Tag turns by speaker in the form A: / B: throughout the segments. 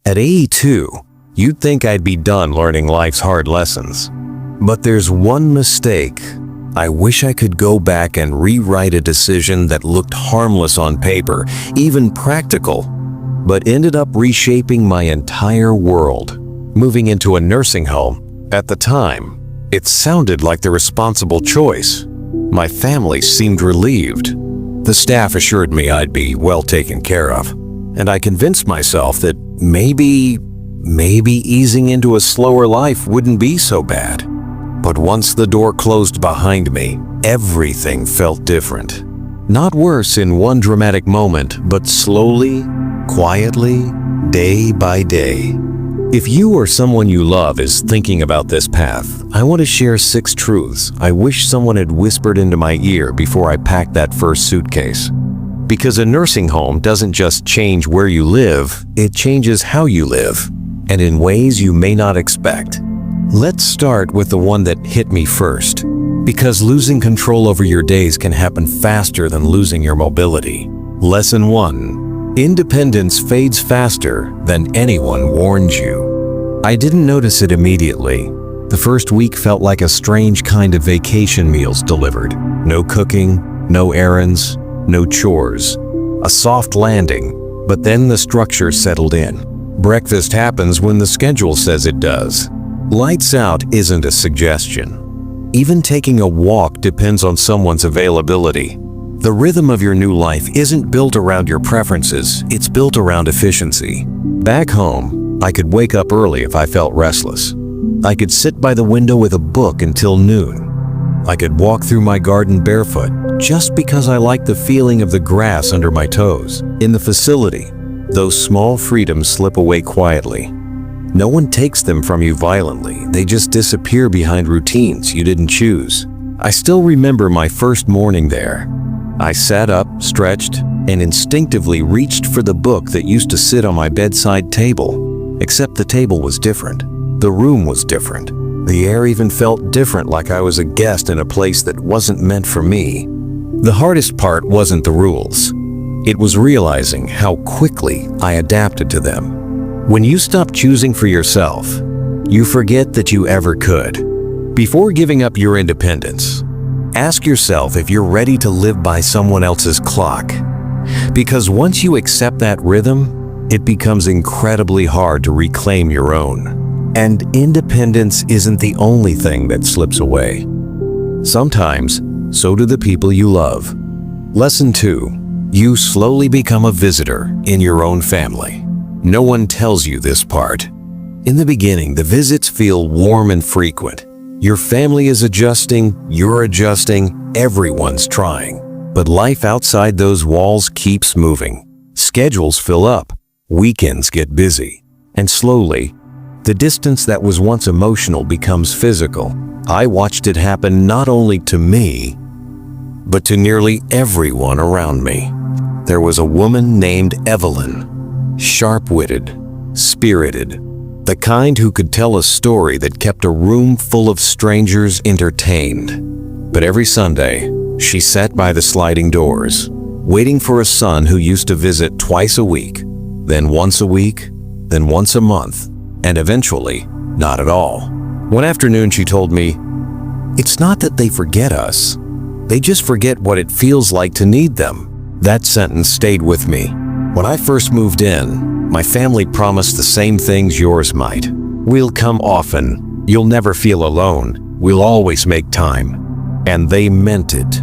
A: At 82, you'd think I'd be done learning life's hard lessons. But there's one mistake. I wish I could go back and rewrite a decision that looked harmless on paper, even practical, but ended up reshaping my entire world. Moving into a nursing home, at the time, it sounded like the responsible choice. My family seemed relieved. The staff assured me I'd be well taken care of, and I convinced myself that maybe easing into a slower life wouldn't be so bad. But once the door closed behind me, everything felt different. Not worse in one dramatic moment, but slowly, quietly, day by day. If you or someone you love is thinking about this path, I want to share 6 truths I wish someone had whispered into my ear before I packed that first suitcase. Because a nursing home doesn't just change where you live, it changes how you live, and in ways you may not expect. Let's start with the one that hit me first. Because losing control over your days can happen faster than losing your mobility. Lesson 1. Independence fades faster than anyone warns you. I didn't notice it immediately. The first week felt like a strange kind of vacation meals delivered. No cooking, no errands, no chores. A soft landing, but then the structure settled in. Breakfast happens when the schedule says it does. Lights out isn't a suggestion. Even taking a walk depends on someone's availability. The rhythm of your new life isn't built around your preferences, it's built around efficiency. Back home, I could wake up early if I felt restless. I could sit by the window with a book until noon. I could walk through my garden barefoot just because I liked the feeling of the grass under my toes. In the facility, those small freedoms slip away quietly. No one takes them from you violently, they just disappear behind routines you didn't choose. I still remember my first morning there. I sat up, stretched, and instinctively reached for the book that used to sit on my bedside table. Except the table was different. The room was different. The air even felt different, like I was a guest in a place that wasn't meant for me. The hardest part wasn't the rules. It was realizing how quickly I adapted to them. When you stop choosing for yourself, you forget that you ever could. Before giving up your independence, ask yourself if you're ready to live by someone else's clock. Because once you accept that rhythm, it becomes incredibly hard to reclaim your own. And independence isn't the only thing that slips away. Sometimes, so do the people you love. Lesson 2. You slowly become a visitor in your own family. No one tells you this part. In the beginning, the visits feel warm and frequent. Your family is adjusting, you're adjusting, everyone's trying. But life outside those walls keeps moving. Schedules fill up, weekends get busy, and slowly, the distance that was once emotional becomes physical. I watched it happen not only to me, but to nearly everyone around me. There was a woman named Evelyn, sharp-witted, spirited, the kind who could tell a story that kept a room full of strangers entertained. But every Sunday, she sat by the sliding doors, waiting for a son who used to visit twice a week, then once a week, then once a month, and eventually, not at all. One afternoon she told me, "It's not that they forget us. They just forget what it feels like to need them." That sentence stayed with me. When I first moved in, my family promised the same things yours might. "We'll come often. You'll never feel alone. We'll always make time." And they meant it.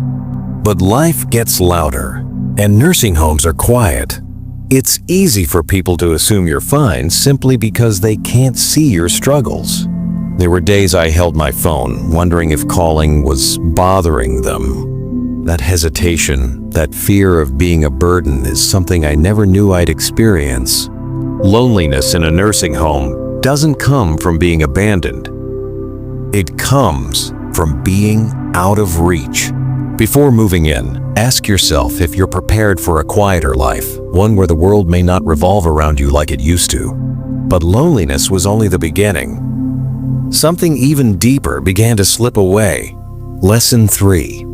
A: But life gets louder, and nursing homes are quiet. It's easy for people to assume you're fine simply because they can't see your struggles. There were days I held my phone, wondering if calling was bothering them. That hesitation, that fear of being a burden is something I never knew I'd experience. Loneliness in a nursing home doesn't come from being abandoned. It comes from being out of reach. Before moving in, ask yourself if you're prepared for a quieter life, one where the world may not revolve around you like it used to. But loneliness was only the beginning. Something even deeper began to slip away. Lesson 3.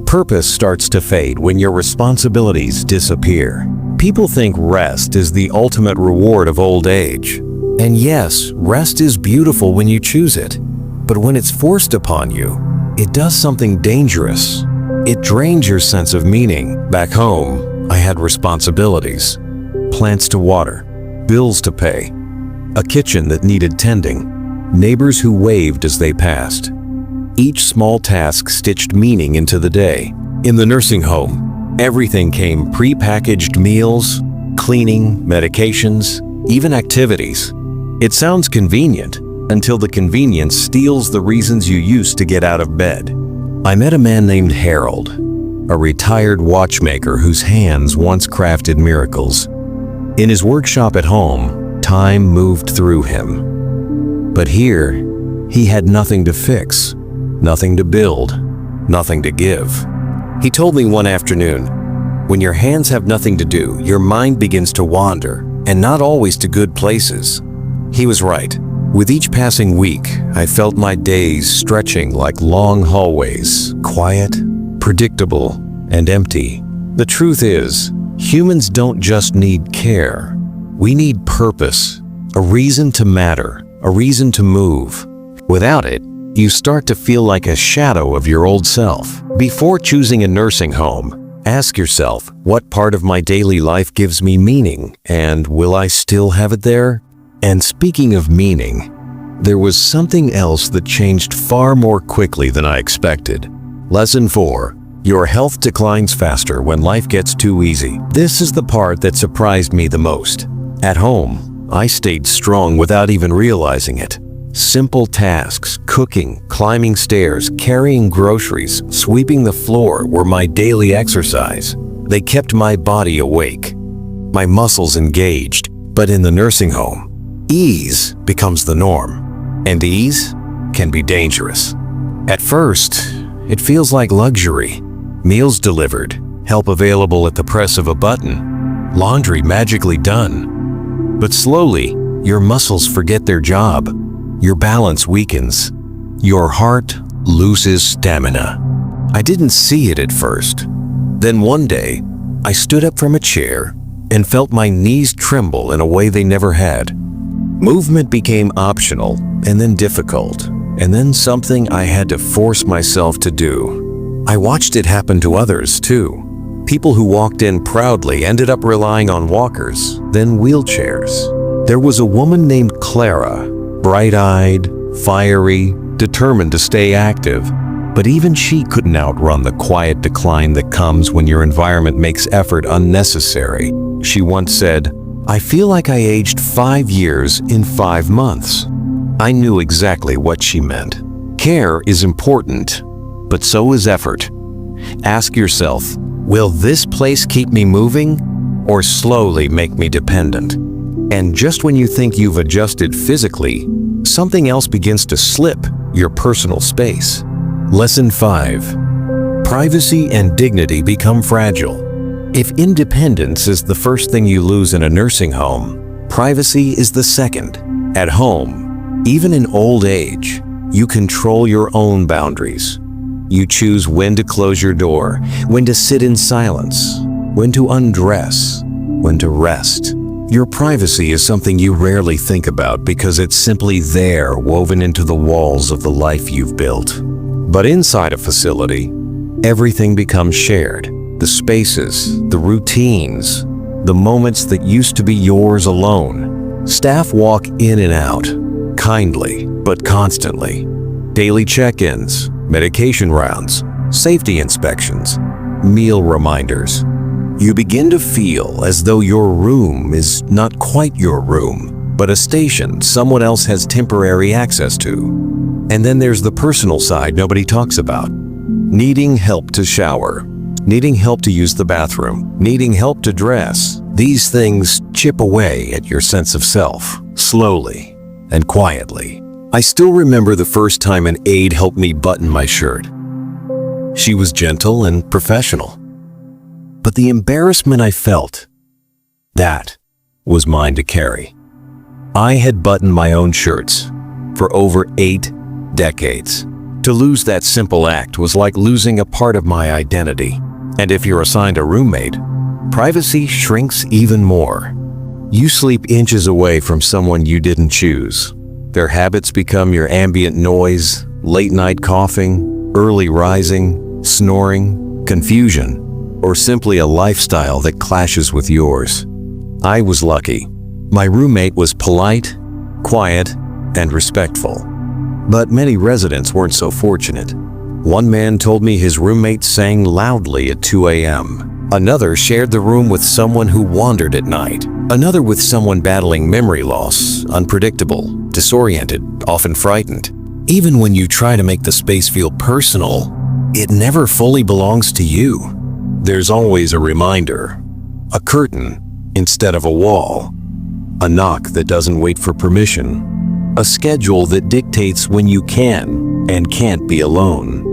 A: Purpose starts to fade when your responsibilities disappear. People think rest is the ultimate reward of old age. And yes, rest is beautiful when you choose it. But when it's forced upon you, it does something dangerous. It drains your sense of meaning. Back home, I had responsibilities. Plants to water, bills to pay, a kitchen that needed tending, neighbors who waved as they passed. Each small task stitched meaning into the day. In the nursing home, everything came pre-packaged meals, cleaning, medications, even activities. It sounds convenient until the convenience steals the reasons you used to get out of bed. I met a man named Harold, a retired watchmaker whose hands once crafted miracles. In his workshop at home, time moved through him. But here, he had nothing to fix, nothing to build, nothing to give. He told me one afternoon, when your hands have nothing to do, your mind begins to wander, and not always to good places. He was right. With each passing week, I felt my days stretching like long hallways, quiet, predictable, and empty. The truth is, humans don't just need care. We need purpose, a reason to matter, a reason to move. Without it, you start to feel like a shadow of your old self. Before choosing a nursing home, ask yourself, what part of my daily life gives me meaning, and will I still have it there? And speaking of meaning, there was something else that changed far more quickly than I expected. Lesson 4. Your health declines faster when life gets too easy. This is the part that surprised me the most. At home, I stayed strong without even realizing it. Simple tasks, cooking, climbing stairs, carrying groceries, sweeping the floor were my daily exercise. They kept my body awake, my muscles engaged. But in the nursing home, ease becomes the norm. And ease can be dangerous. At first, it feels like luxury. Meals delivered, help available at the press of a button, laundry magically done. But slowly, your muscles forget their job. Your balance weakens. Your heart loses stamina. I didn't see it at first. Then one day, I stood up from a chair and felt my knees tremble in a way they never had. Movement became optional, and then difficult, and then something I had to force myself to do. I watched it happen to others, too. People who walked in proudly ended up relying on walkers, then wheelchairs. There was a woman named Clara, bright-eyed, fiery, determined to stay active. But even she couldn't outrun the quiet decline that comes when your environment makes effort unnecessary. She once said, "I feel like I aged 5 years in 5 months." I knew exactly what she meant. Care is important, but so is effort. Ask yourself, will this place keep me moving or slowly make me dependent? And just when you think you've adjusted physically, something else begins to slip your personal space. Lesson 5. Privacy and dignity become fragile. If independence is the first thing you lose in a nursing home, privacy is the second. At home, even in old age, you control your own boundaries. You choose when to close your door, when to sit in silence, when to undress, when to rest. Your privacy is something you rarely think about because it's simply there, woven into the walls of the life you've built. But inside a facility, everything becomes shared. The spaces, the routines, the moments that used to be yours alone. Staff walk in and out, kindly but constantly. Daily check-ins, medication rounds, safety inspections, meal reminders. You begin to feel as though your room is not quite your room, but a station someone else has temporary access to. And then there's the personal side nobody talks about. Needing help to shower, needing help to use the bathroom, needing help to dress. These things chip away at your sense of self, slowly and quietly. I still remember the first time an aide helped me button my shirt. She was gentle and professional. But the embarrassment I felt, that was mine to carry. I had buttoned my own shirts for over 8 decades. To lose that simple act was like losing a part of my identity. And if you're assigned a roommate, privacy shrinks even more. You sleep inches away from someone you didn't choose. Their habits become your ambient noise, late night coughing, early rising, snoring, confusion, or simply a lifestyle that clashes with yours. I was lucky. My roommate was polite, quiet, and respectful. But many residents weren't so fortunate. One man told me his roommate sang loudly at 2 a.m. Another shared the room with someone who wandered at night. Another with someone battling memory loss, unpredictable, disoriented, often frightened. Even when you try to make the space feel personal, it never fully belongs to you. There's always a reminder, a curtain instead of a wall, a knock that doesn't wait for permission, a schedule that dictates when you can and can't be alone.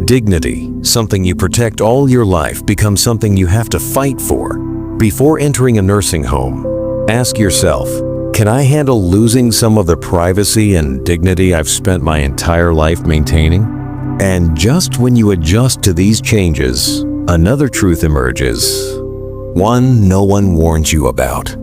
A: Dignity, something you protect all your life, becomes something you have to fight for. Before entering a nursing home, ask yourself, can I handle losing some of the privacy and dignity I've spent my entire life maintaining? And just when you adjust to these changes, another truth emerges, one no one warns you about.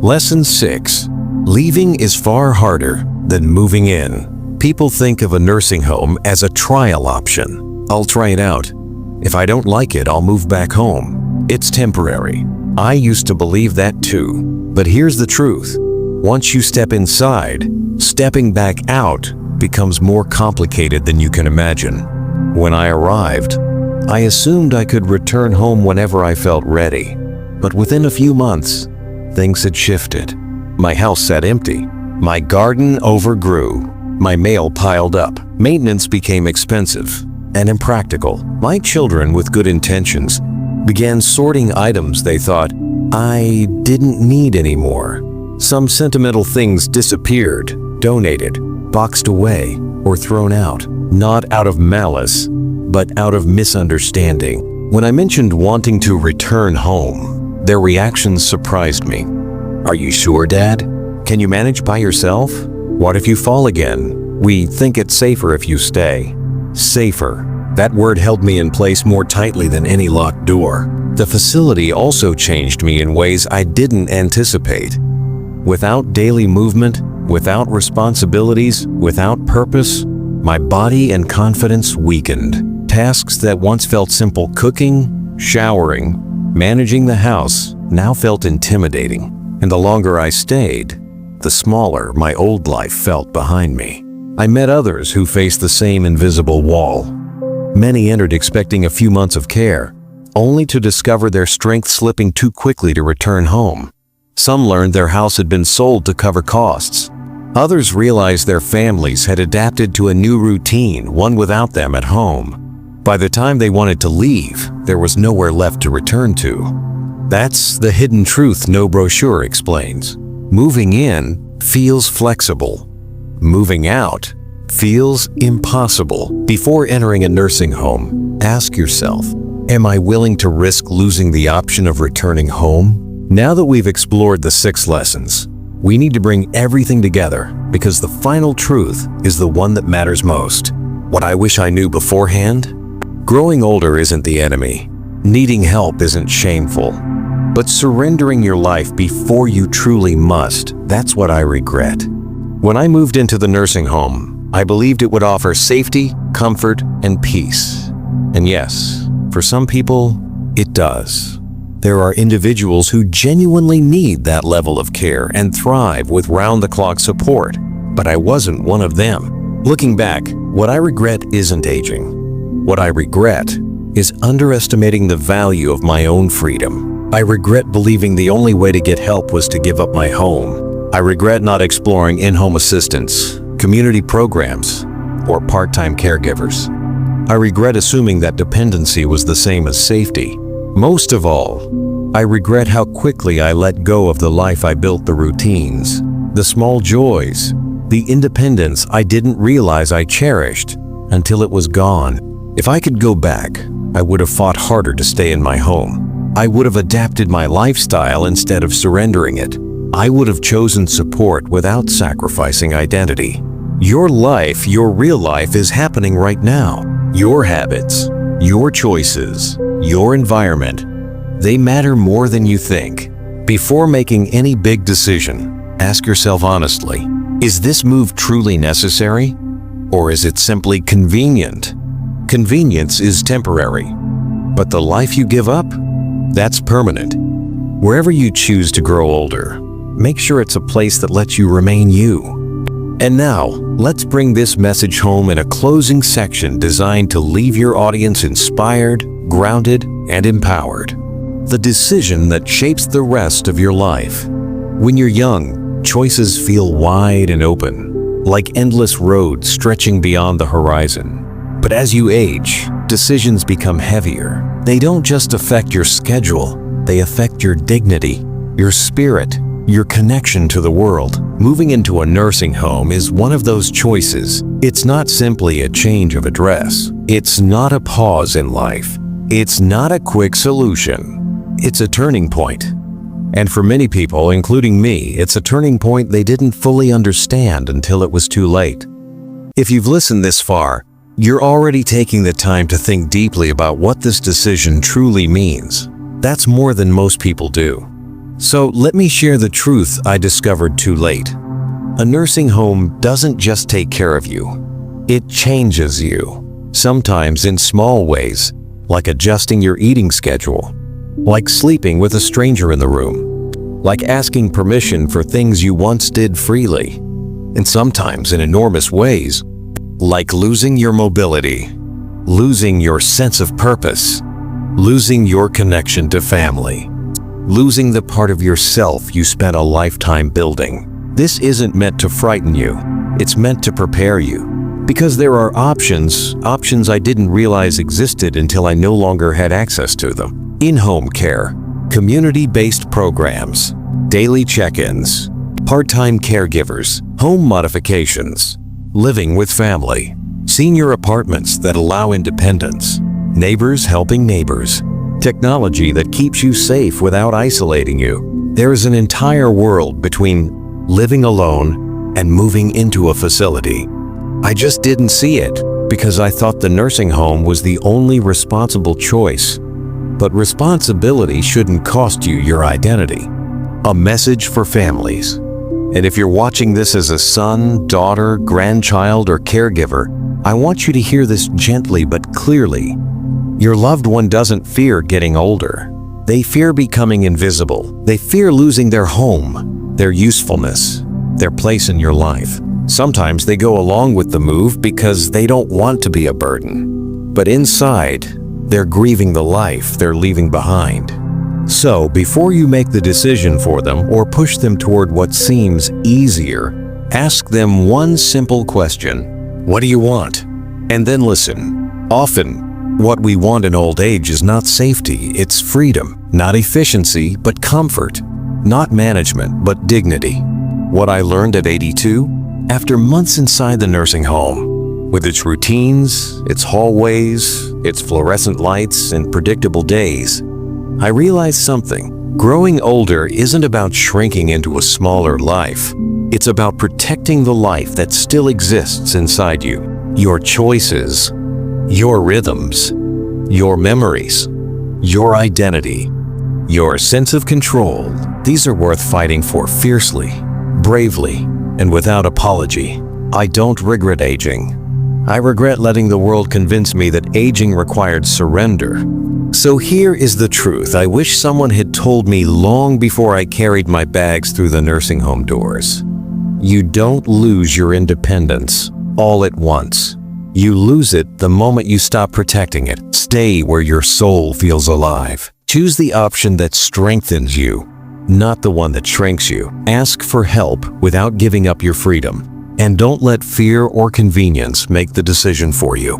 A: Lesson 6. Leaving is far harder than moving in. People think of a nursing home as a trial option. I'll try it out. If I don't like it, I'll move back home. It's temporary. I used to believe that too. But here's the truth. Once you step inside, stepping back out becomes more complicated than you can imagine. When I arrived, I assumed I could return home whenever I felt ready. But within a few months, things had shifted. My house sat empty. My garden overgrew. My mail piled up. Maintenance became expensive and impractical. My children, with good intentions, began sorting items they thought I didn't need anymore. Some sentimental things disappeared, donated, boxed away, or thrown out. Not out of malice, but out of misunderstanding. When I mentioned wanting to return home, their reactions surprised me. Are you sure, Dad? Can you manage by yourself? What if you fall again? We think it's safer if you stay. Safer. That word held me in place more tightly than any locked door. The facility also changed me in ways I didn't anticipate. Without daily movement, without responsibilities, without purpose, my body and confidence weakened. Tasks that once felt simple, cooking, showering, managing the house, now felt intimidating. And the longer I stayed, the smaller my old life felt behind me. I met others who faced the same invisible wall. Many entered expecting a few months of care, only to discover their strength slipping too quickly to return home. Some learned their house had been sold to cover costs. Others realized their families had adapted to a new routine, one without them at home. By the time they wanted to leave, there was nowhere left to return to. That's the hidden truth no brochure explains. Moving in feels flexible. Moving out feels impossible. Before entering a nursing home, ask yourself, am I willing to risk losing the option of returning home? Now that we've explored the 6 lessons, we need to bring everything together because the final truth is the one that matters most. What I wish I knew beforehand? Growing older isn't the enemy. Needing help isn't shameful. But surrendering your life before you truly must, that's what I regret. When I moved into the nursing home, I believed it would offer safety, comfort, and peace. And yes, for some people, it does. There are individuals who genuinely need that level of care and thrive with round-the-clock support, but I wasn't one of them. Looking back, what I regret isn't aging. What I regret is underestimating the value of my own freedom. I regret believing the only way to get help was to give up my home. I regret not exploring in-home assistance, community programs, or part-time caregivers. I regret assuming that dependency was the same as safety. Most of all, I regret how quickly I let go of the life I built, the routines, the small joys, the independence I didn't realize I cherished until it was gone. If I could go back, I would have fought harder to stay in my home. I would have adapted my lifestyle instead of surrendering it. I would have chosen support without sacrificing identity. Your life, your real life, is happening right now. Your habits, your choices, your environment, They matter more than you think. Before making any big decision, ask yourself honestly, is this move truly necessary? Or is it simply convenient? Convenience is temporary, but the life you give up, that's permanent. Wherever you choose to grow older, make sure it's a place that lets you remain you. And now, let's bring this message home in a closing section designed to leave your audience inspired, grounded, and empowered. The decision that shapes the rest of your life. When you're young, choices feel wide and open, like endless roads stretching beyond the horizon. But as you age, decisions become heavier. They don't just affect your schedule, they affect your dignity, your spirit, your connection to the world. Moving into a nursing home is one of those choices. It's not simply a change of address. It's not a pause in life. It's not a quick solution. It's a turning point. And for many people, including me, it's a turning point they didn't fully understand until it was too late. If you've listened this far, you're already taking the time to think deeply about what this decision truly means. That's more than most people do. So let me share the truth I discovered too late. A nursing home doesn't just take care of you. It changes you. Sometimes in small ways, like adjusting your eating schedule, like sleeping with a stranger in the room, like asking permission for things you once did freely, and sometimes in enormous ways, like losing your mobility, losing your sense of purpose, losing your connection to family, losing the part of yourself you spent a lifetime building. This isn't meant to frighten you. It's meant to prepare you. Because there are options I didn't realize existed until I no longer had access to them. In-home care, community-based programs, daily check-ins, part-time caregivers, home modifications, living with family, senior apartments that allow independence, neighbors helping neighbors, technology that keeps you safe without isolating you. There is an entire world between living alone and moving into a facility. I just didn't see it because I thought the nursing home was the only responsible choice. But responsibility shouldn't cost you your identity. A message for families. And if you're watching this as a son, daughter, grandchild, or caregiver, I want you to hear this gently but clearly. Your loved one doesn't fear getting older. They fear becoming invisible. They fear losing their home, their usefulness, their place in your life. Sometimes they go along with the move because they don't want to be a burden. But inside, they're grieving the life they're leaving behind. So, before you make the decision for them or push them toward what seems easier, ask them one simple question. What do you want? And then listen. Often, what we want in old age is not safety, it's freedom. Not efficiency, but comfort. Not management, but dignity. What I learned at 82? After months inside the nursing home, with its routines, its hallways, its fluorescent lights, and predictable days, I realized something. Growing older isn't about shrinking into a smaller life. It's about protecting the life that still exists inside you. Your choices, your rhythms, your memories, your identity, your sense of control. These are worth fighting for fiercely, bravely, and without apology. I don't regret aging. I regret letting the world convince me that aging required surrender. So here is the truth I wish someone had told me long before I carried my bags through the nursing home doors. You don't lose your independence all at once. You lose it the moment you stop protecting it. Stay where your soul feels alive. Choose the option that strengthens you, not the one that shrinks you. Ask for help without giving up your freedom. And don't let fear or convenience make the decision for you.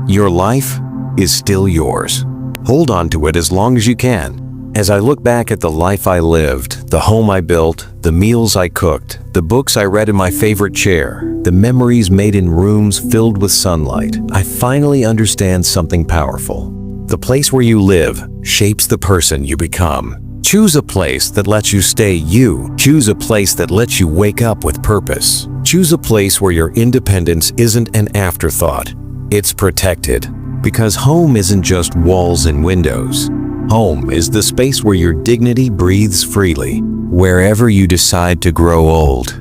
A: Your life is still yours. Hold on to it as long as you can. As I look back at the life I lived, the home I built, the meals I cooked, the books I read in my favorite chair, the memories made in rooms filled with sunlight, I finally understand something powerful. The place where you live shapes the person you become. Choose a place that lets you stay you. Choose a place that lets you wake up with purpose. Choose a place where your independence isn't an afterthought. It's protected. Because home isn't just walls and windows. Home is the space where your dignity breathes freely. Wherever you decide to grow old,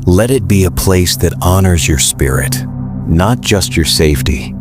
A: let it be a place that honors your spirit, not just your safety.